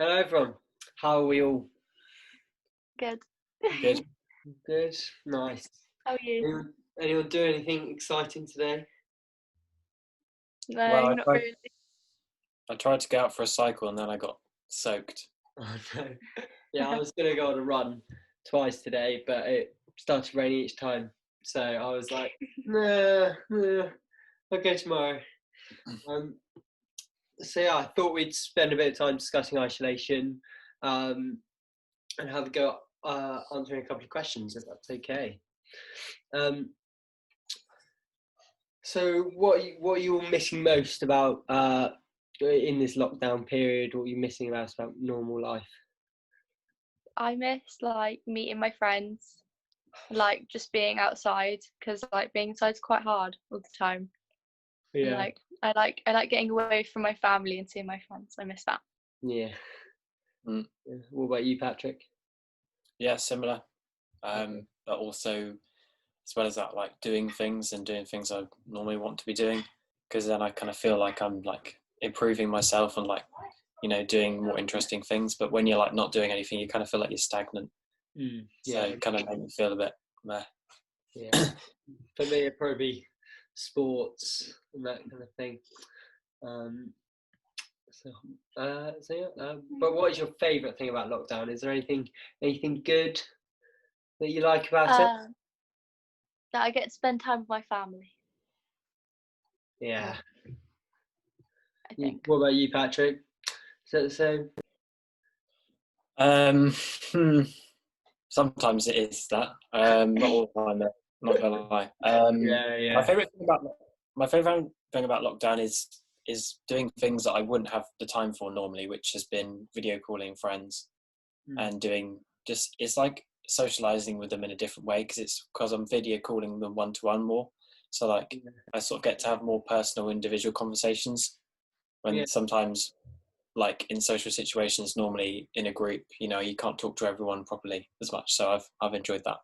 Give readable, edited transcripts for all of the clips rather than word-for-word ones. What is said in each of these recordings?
Hello everyone. How are we all? Good. Good. Good. Nice. How are you? Anyone do anything exciting today? No, Well, not really. I tried to go out for a cycle and then I got soaked. Oh, no. Yeah, I was gonna go on a run twice today, but it started raining each time. So I was like, nah, I'll go tomorrow. So yeah, I thought we'd spend a bit of time discussing isolation, and have a go answering a couple of questions, if that's okay. So what are you all missing most about in this lockdown period? What are you missing about normal life? I miss meeting my friends, just being outside because being inside's quite hard all the time. And, Yeah. I like getting away from my family and seeing my friends. I miss that. Yeah. Mm. Yeah. What about you, Patrick? Yeah, similar. But also, as well as that, like doing things I normally want to be doing, because then I kind of feel like I'm like improving myself and doing more interesting things. But when you're like not doing anything, you kind of feel like you're stagnant. Yeah. So it kind of made me feel a bit meh. Yeah. For me, it'd probably be sports and that kind of thing. But what is your favourite thing about lockdown? Is there anything good that you like about it? That I get to spend time with my family. Yeah. I think. What about you, Patrick? Is that the same? Sometimes it is that. Not all the time, though, not gonna lie. Yeah. My favorite thing about lockdown is doing things that I wouldn't have the time for normally, which has been video calling friends and doing it's like socializing with them in a different way because I'm video calling them one-to-one more. So I sort of get to have more personal individual conversations when sometimes like in social situations, normally in a group, you can't talk to everyone properly as much. So I've enjoyed that.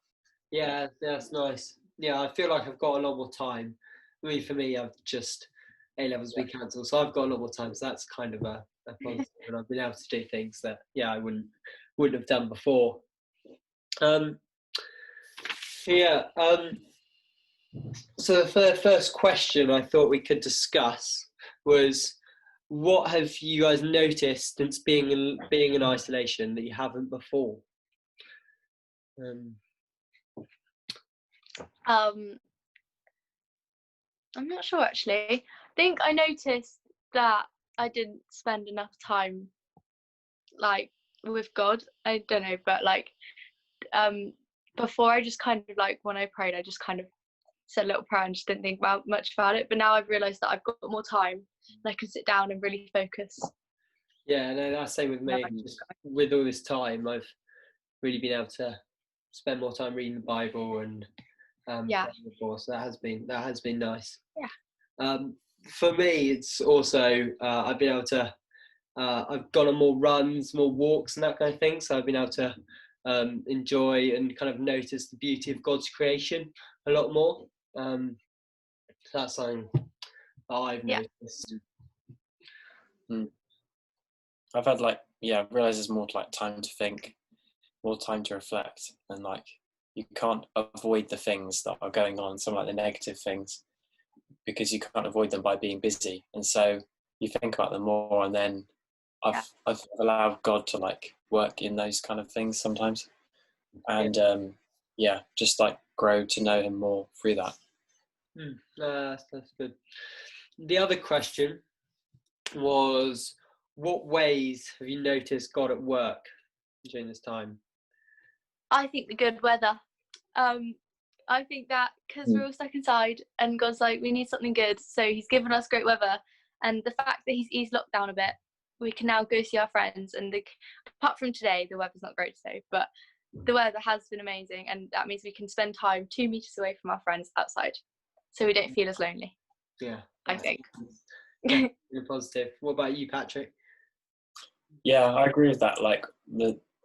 Yeah, that's nice. Yeah, I feel like I've got a lot more time. I mean, for me, I've just A-levels been cancelled, so I've got a lot more time. So that's kind of a positive, and I've been able to do things that I wouldn't have done before. So the first question I thought we could discuss was, what have you guys noticed since being in isolation that you haven't before? I'm not sure actually. I think I noticed that I didn't spend enough time with God. I don't know, but before I just kind of when I prayed, I just kind of said a little prayer and just didn't think much about it. But now I've realised that I've got more time and I can sit down and really focus. Yeah, no, that's the same with me. Just with all this time, I've really been able to spend more time reading the Bible and before, so that has been nice. Yeah. For me, it's also I've been able to I've gone on more runs, more walks, and that kind of thing. So I've been able to enjoy and kind of notice the beauty of God's creation a lot more. So that's something I've noticed. I've had I realise there's more time to think, more time to reflect, and you can't avoid the things that are going on, some the negative things, because you can't avoid them by being busy, and so you think about them more, and then I've allowed God to work in those kind of things sometimes, and just grow to know Him more through that. That's good. The other question was, what ways have you noticed God at work during this time? I think the good weather. I think that because we're all stuck inside and God's we need something good, so He's given us great weather, and the fact that He's eased lockdown a bit, we can now go see our friends. And apart from today, the weather's not great today, but the weather has been amazing, and that means we can spend time 2 meters away from our friends outside, so we don't feel as lonely. Yeah, I think. You're positive. What about you, Patrick? Yeah, I agree with that.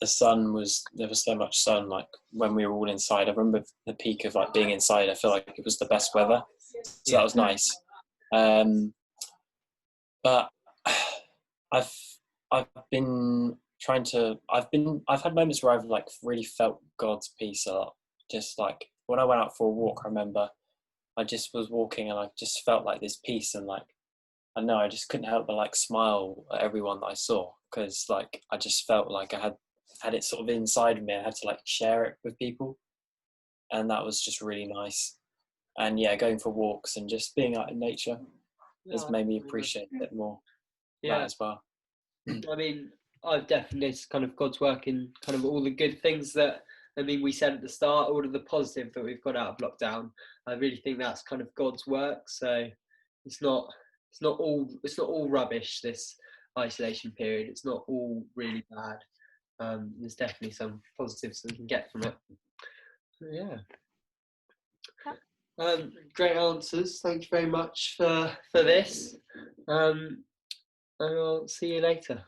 The sun there was so much sun when we were all inside. I remember the peak of being inside. I feel like it was the best weather, so that was nice. But I've been I've had moments where I've like really felt God's peace a lot. Just like when I went out for a walk, I remember I just was walking and I just felt like this peace, and like, I don't know, I just couldn't help but like smile at everyone that I saw, because like I just felt like I had it sort of inside of me. I had to like share it with people, and that was just really nice. And yeah, going for walks and just being out in nature has made me appreciate it more. Yeah, That as well. I mean, I've definitely noticed kind of God's work in kind of all the good things that, I mean, we said at the start, all of the positive that we've got out of lockdown. I really think that's kind of God's work. So it's not all rubbish, this isolation period. It's not all really bad. There's definitely some positives that we can get from it. So, yeah. Great answers. Thank you very much for this. And I'll see you later.